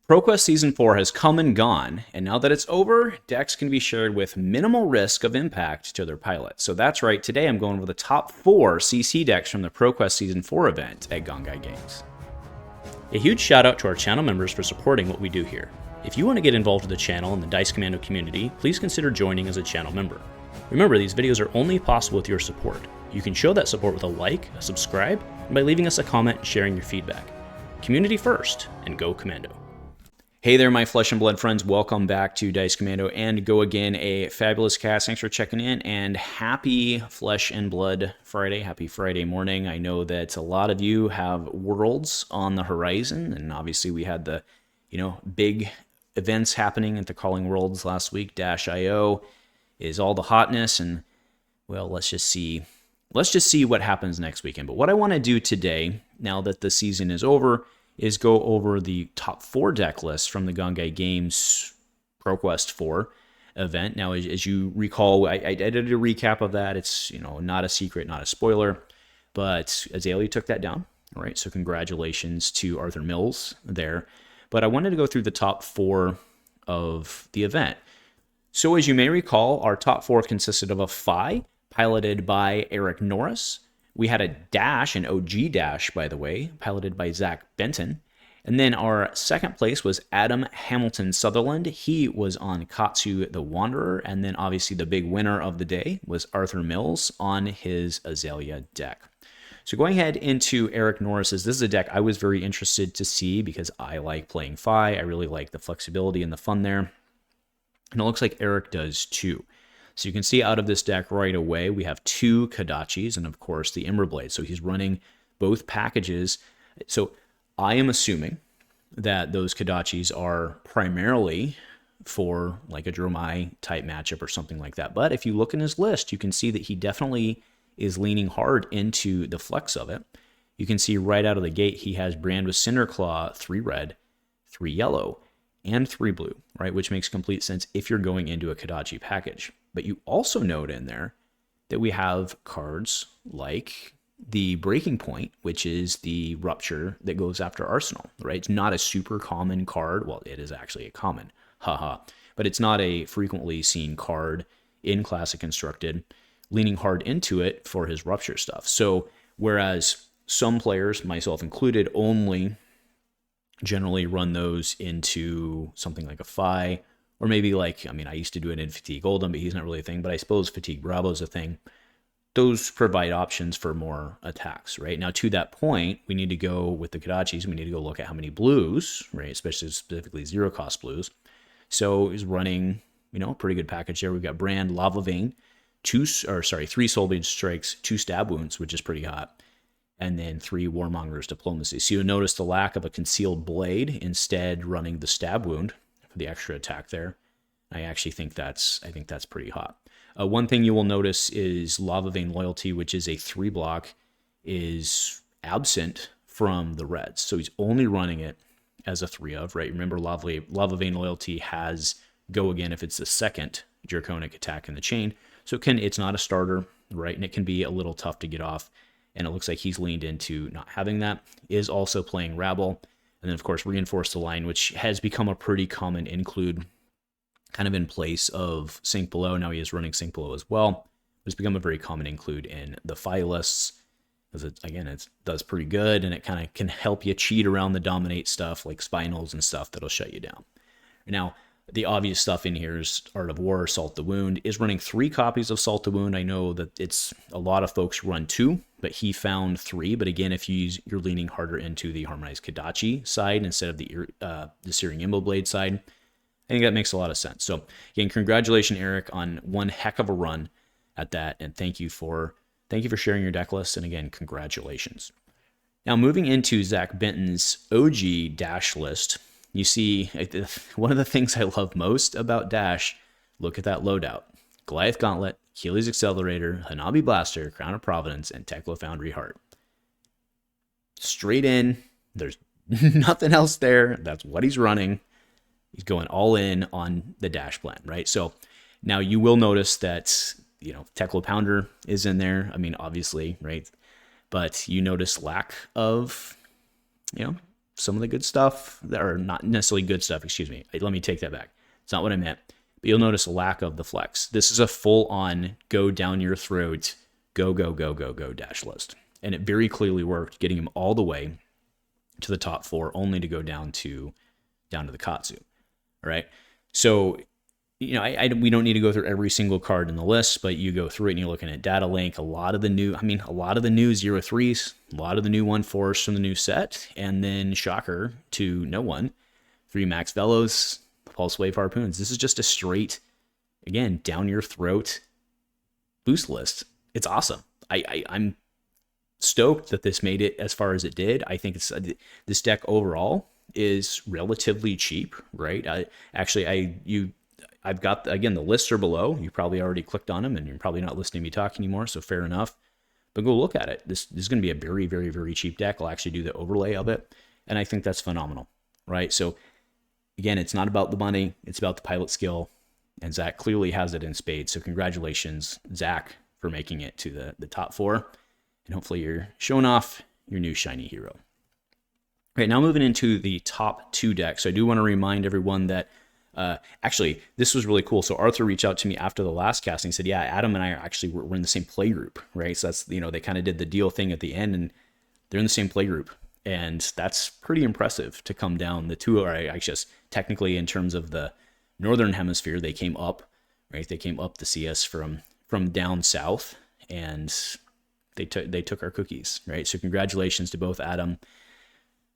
ProQuest Season 4 has come and gone, and now that it's over, decks can be shared with minimal risk of impact to their pilot. So that's right, today I'm going over the top 4 CC decks from the ProQuest Season 4 event at Gongaii Games. A huge shout out to our channel members for supporting what we do here. If you want to get involved with the channel and the Dice Commando community, please consider joining as a channel member. Remember, these videos are only possible with your support. You can show that support with a like, a subscribe, and by leaving us a comment and sharing your feedback. Community first, and go Commando. Hey there, my flesh and blood friends. Welcome back to Dice Commando and Go Again, a fabulous cast. Thanks for checking in, and happy Flesh and Blood Friday. Happy Friday morning. I know that a lot of you have Worlds on the horizon, and obviously we had the, big events happening at the Calling Worlds last week. DashIO is all the hotness, and well, let's just see what happens next weekend. But what I want to do today, now that the season is over, is go over the top 4 deck lists from the Gongaii Games ProQuest 4 event. Now, as you recall, I did a recap of that. It's not a secret, not a spoiler, but Azalea took that down. All right, so congratulations to Arthur Mills there. But I wanted to go through the top 4 of the event. So as you may recall, our top 4 consisted of a Phi, piloted by Norris. We had a Dash, an OG Dash, by the way, piloted by Zack Benton. And then our second place was Adam Hamilton-Sutherland. He was on Katsu the Wanderer. And then obviously the big winner of the day was Arthur Mills on his Azalea deck. So going ahead into Norris's, this is a deck I was very interested to see because I like playing Phi. I really like the flexibility and the fun there. And it looks like Eric does too. So you can see out of this deck right away, we have 2 Kodachis and, of course, the Runeblade. So he's running both packages. So I am assuming that those Kodachis are primarily for like a Dromai type matchup or something like that. But if you look in his list, you can see that he definitely is leaning hard into the flex of it. You can see right out of the gate, he has Brand with Cinderclaw, 3 red, 3 yellow, and 3 blue, right? Which makes complete sense if you're going into a Kodachi package. But you also note in there that we have cards like the Breaking Point, which is the Rupture that goes after Arsenal, right? It's not a super common card. Well, it is actually a common, haha. But it's not a frequently seen card in Classic Constructed, leaning hard into it for his Rupture stuff. So whereas some players, myself included, only generally run those into something like a Phi, or maybe I used to do it in Fatigue Oldham, but he's not really a thing, but I suppose Fatigue Bravo's a thing. Those provide options for more attacks, right? Now, to that point, we need to go with the Kodachis, we need to go look at how many blues, right? Especially specifically 0-cost blues. So he's running, a pretty good package there. We've got Brand, Lava Vein, 3 Soulbane Strikes, 2 Stab Wounds, which is pretty hot, and then 3 Warmonger's Diplomacy. So you'll notice the lack of a Concealed Blade, instead running the Stab Wound for the extra attack there. I actually think that's pretty hot. One thing you will notice is Lava Vein Loyalty, which is a 3 block, is absent from the reds. So he's only running it as a 3 of, right? Remember, Lava Vein Loyalty has Go Again if it's the second Draconic attack in the chain. So it's not a starter, right? And it can be a little tough to get off. And it looks like he's leaned into not having that. Is also playing Rabble. And then, of course, Reinforce the Line, which has become a pretty common include, kind of in place of Sink Below. Now he is running Sink Below as well. It's become a very common include in the Phi lists. Because, it does pretty good, and it kind of can help you cheat around the Dominate stuff, like Spinals and stuff that'll shut you down. Now, the obvious stuff in here is Art of War, Salt the Wound. Is running 3 copies of Salt the Wound. I know that it's a lot of folks run 2, but he found 3. But again, if you're leaning harder into the Harmonized Kodachi side instead of the Searing Runeblade side, I think that makes a lot of sense. So again, congratulations, Eric, on one heck of a run at that, and thank you for sharing your deck list. And again, congratulations. Now moving into Zack Benton's OG Dash list. You see, one of the things I love most about Dash, look at that loadout. Goliath Gauntlet, Achilles Accelerator, Hanabi Blaster, Crown of Providence, and Tekla Foundry Heart. Straight in, there's nothing else there. That's what he's running. He's going all in on the Dash plan, right? So now you will notice that, Tekla Pounder is in there. Obviously, right? But you notice lack of, some of the good stuff, or not necessarily good stuff, excuse me. Let me take that back. It's not what I meant. But you'll notice a lack of the flex. This is a full-on go down your throat, go dash list. And it very clearly worked, getting him all the way to the top 4, only to go down to the Katsu. All right. So, we don't need to go through every single card in the list, but you go through it and you're looking at data link, a lot of the new 0-3s, a lot of the new 1-4s from the new set, and then shocker to no one, 3 Max Velos, Pulse Wave Harpoons. This is just a straight, again, down your throat boost list. It's awesome. I'm stoked that this made it as far as it did. I think this deck overall is relatively cheap, right? I've got, again, the lists are below. You probably already clicked on them and you're probably not listening to me talk anymore, so fair enough. But go look at it. This is going to be a very, very, very cheap deck. I'll actually do the overlay of it, and I think that's phenomenal, right? So, again, it's not about the money. It's about the pilot skill, and Zack clearly has it in spades. So congratulations, Zack, for making it to the top 4, and hopefully you're showing off your new shiny hero. All right, now moving into the top 2 decks. So I do want to remind everyone that actually, this was really cool. So Arthur reached out to me after the last casting, said, yeah, Adam and I are actually, we're in the same play group, right? So that's, they kind of did the deal thing at the end, and they're in the same play group. And that's pretty impressive to come down. The two are, I guess, technically in terms of the Northern Hemisphere, they came up, right? They came up to see us from down south, and they took our cookies, right? So congratulations to both Adam,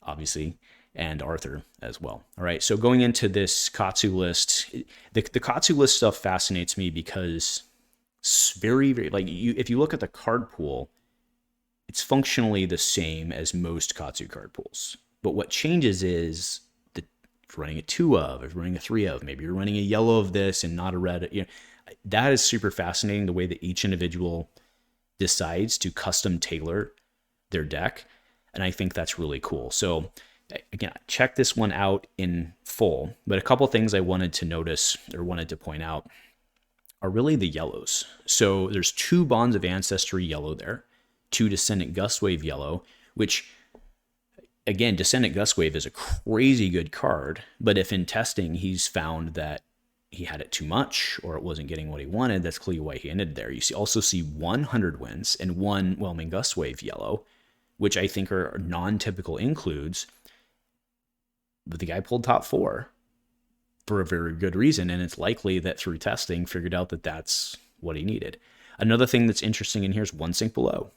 obviously, and Arthur as well. All right, so going into this Katsu list, the Katsu list stuff fascinates me because it's very, very, like, if you look at the card pool, it's functionally the same as most Katsu card pools. But what changes is if you're running a 2 of, if you're running a 3 of, maybe you're running a yellow of this and not a red. That is super fascinating, the way that each individual decides to custom tailor their deck. And I think that's really cool. So again, check this one out in full. But a couple things I wanted to notice or wanted to point out are really the yellows. So there's 2 Bonds of Ancestry yellow there, 2 Descendant Gustwave yellow, which, again, Descendant Gustwave is a crazy good card, but if in testing he's found that he had it too much or it wasn't getting what he wanted, that's clearly why he ended there. You also see 100 Winds and 1 Whelming Gustwave yellow, which I think are non-typical includes, but the guy pulled top 4 for a very good reason, and it's likely that through testing figured out that that's what he needed. Another thing that's interesting in here is 1 Sink Below.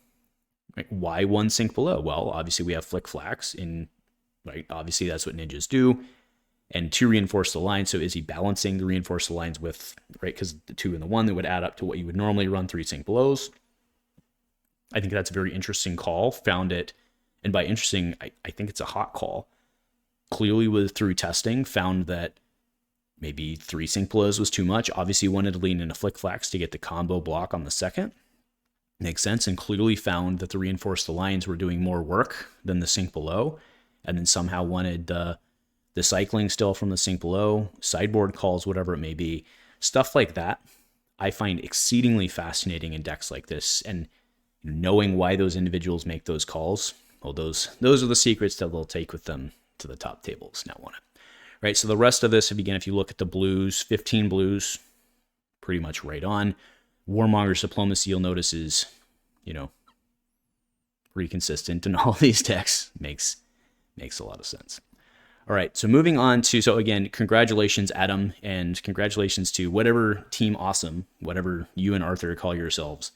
Why 1 Sink Below? Well, obviously we have Flick Flax, right? Obviously that's what ninjas do. And 2 Reinforce the Lines. So is he balancing the Reinforce the Lines with, right? Because the 2 and the 1, that would add up to what you would normally run 3 Sink Belows. I think that's a very interesting call. Found it, and by interesting, I think it's a hot call. Clearly, through testing, found that maybe 3 Sink Belows was too much. Obviously, wanted to lean into Flick Flax to get the combo block on the second. Makes sense, and clearly found that the Reinforce the Lines were doing more work than the Sink Below, and then somehow wanted the cycling still from the Sink Below, sideboard calls, whatever it may be. Stuff like that I find exceedingly fascinating in decks like this, and knowing why those individuals make those calls, well, those are the secrets that they'll take with them to the top tables. Now on it. Right, so the rest of this, again, if you look at the blues, 15 blues, pretty much right on. Warmonger's Diplomacy, you'll notice, is, pretty consistent in all these decks. Makes a lot of sense. All right, so moving on to, so again, congratulations, Adam, and congratulations to whatever Team Awesome, whatever you and Arthur call yourselves,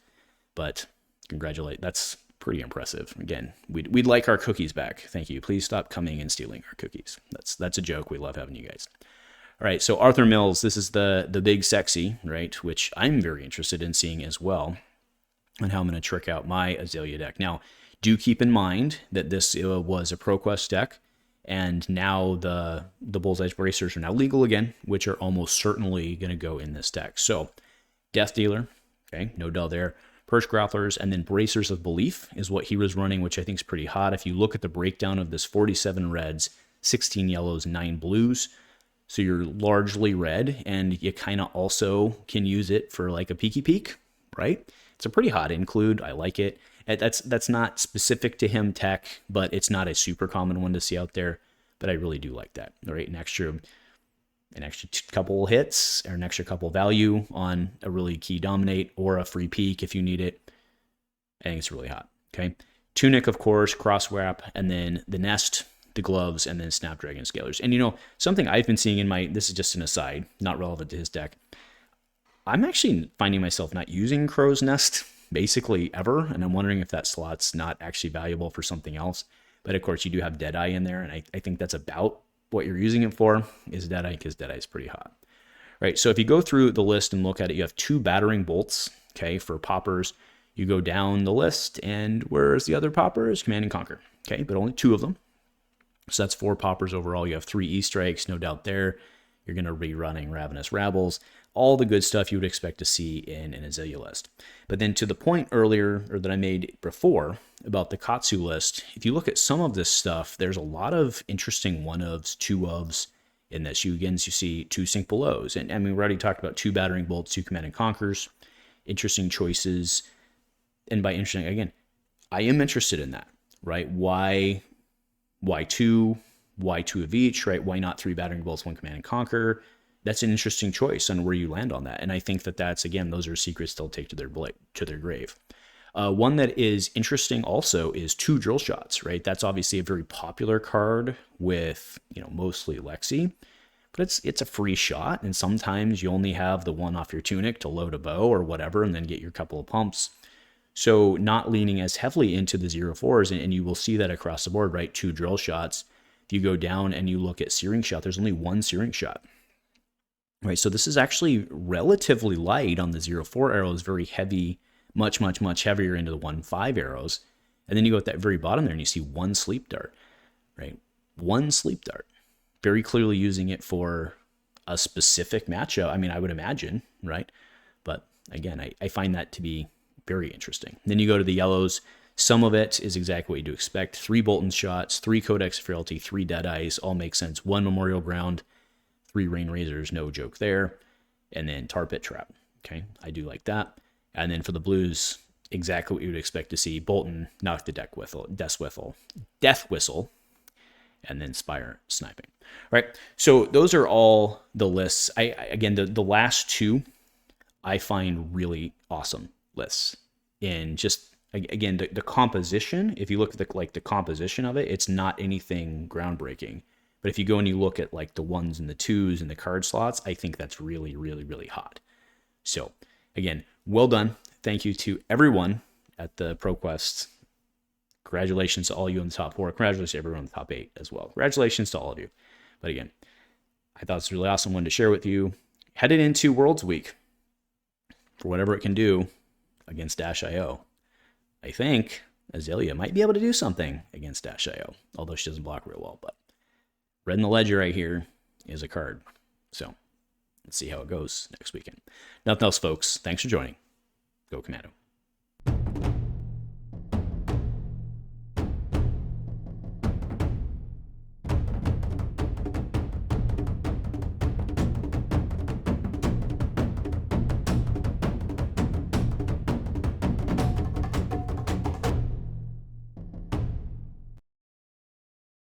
but that's pretty impressive. Again, we'd like our cookies back. Thank you. Please stop coming and stealing our cookies. That's a joke. We love having you guys. All right, so Arthur Mills, this is the big sexy, right, which I'm very interested in seeing as well, and how I'm going to trick out my Azalea deck. Now, do keep in mind that this was a ProQuest deck, and now the Bullseye's Bracers are now legal again, which are almost certainly going to go in this deck. So, Death Dealer, okay, no doubt there. Perch Grapplers, and then Bracers of Belief is what he was running, which I think is pretty hot. If you look at the breakdown of this, 47 reds, 16 yellows, 9 blues. So you're largely red, and you kind of also can use it for like a peeky peek, right? It's a pretty hot include. I like it. That's not specific to him tech, but it's not a super common one to see out there. But I really do like that. All right, an extra couple hits or an extra couple value on a really key dominate or a free peek if you need it. I think it's really hot. Okay, Tunic, of course, cross wrap, and then the Nest, the gloves, and then Snapdragon Scalers. And you know, something I've been seeing in my, this is just an aside, not relevant to his deck. I'm actually finding myself not using Crow's Nest basically ever, and I'm wondering if that slot's not actually valuable for something else. But of course, you do have Deadeye in there, and I think that's about what you're using it for, is Deadeye, because Deadeye is pretty hot. Right, so if you go through the list and look at it, you have 2 battering bolts, okay, for poppers. You go down the list, and where's the other poppers? Command and Conquer, okay, but only 2 of them. So that's 4 poppers overall. You have 3 E-Strikes, no doubt there. You're going to be running Ravenous Rabbles, all the good stuff you would expect to see in an Azalea list. But then to the point earlier, or that I made before, about the Katsu list, if you look at some of this stuff, there's a lot of interesting 1-ofs, 2-ofs in this. You see 2 Sink Belows. And I mean, we already talked about 2 Battering Bolts, 2 Command and Conquers. Interesting choices. And by interesting, again, I am interested in that, right? Why 2? Why 2 of each, right? Why not 3 Battering Bolts, 1 Command and Conquer? That's an interesting choice on where you land on that. And I think that that's, again, those are secrets they'll take to their grave. One that is interesting also is 2 Drill Shots, right? That's obviously a very popular card with, you know, mostly Lexi, but it's a free shot. And sometimes you only have the 1 off your Tunic to load a bow or whatever, and then get your couple of pumps. So not leaning as heavily into the 0-4s, and you will see that across the board, right? 2 Drill Shots. If you go down and you look at Searing Shot, there's only 1 Searing Shot. Right, so this is actually relatively light on the 0-4 arrows, very heavy, much heavier into the 1-5 arrows. And then you go at that very bottom there and you see 1 Sleep Dart, right? 1 Sleep Dart. Very clearly using it for a specific matchup. I mean, I would imagine, right? But again, I find that to be very interesting. Then you go to the yellows. Some of it is exactly what you do expect. 3 Boltyn Shots, 3 Codex of Frailty, 3 Deadeyes, all make sense. 1 Memorial Ground, 3 Rain Razors, no joke there. And then Tar Pit Trap. Okay, I do like that. And then for the blues, exactly what you would expect to see. Boltyn, Knock the Death Whistle, and then Spire Sniping. All right, so those are all the lists. Again, the last 2 I find really awesome lists. In just, again, the composition, if you look at the composition of it, it's not anything groundbreaking. But if you go and you look at like the 1s and the 2s and the card slots, I think that's really, really, really hot. So again, well done. Thank you to everyone at the ProQuest. Congratulations to all you in the top 4. Congratulations to everyone in the top 8 as well. Congratulations to all of you. But again, I thought it's a really awesome one to share with you. Headed into Worlds Week for whatever it can do against Dash.io. I think Azalea might be able to do something against Dash.io, although she doesn't block real well, but Red in the Ledger right here is a card. So let's see how it goes next weekend. Nothing else, folks. Thanks for joining. Go Commando.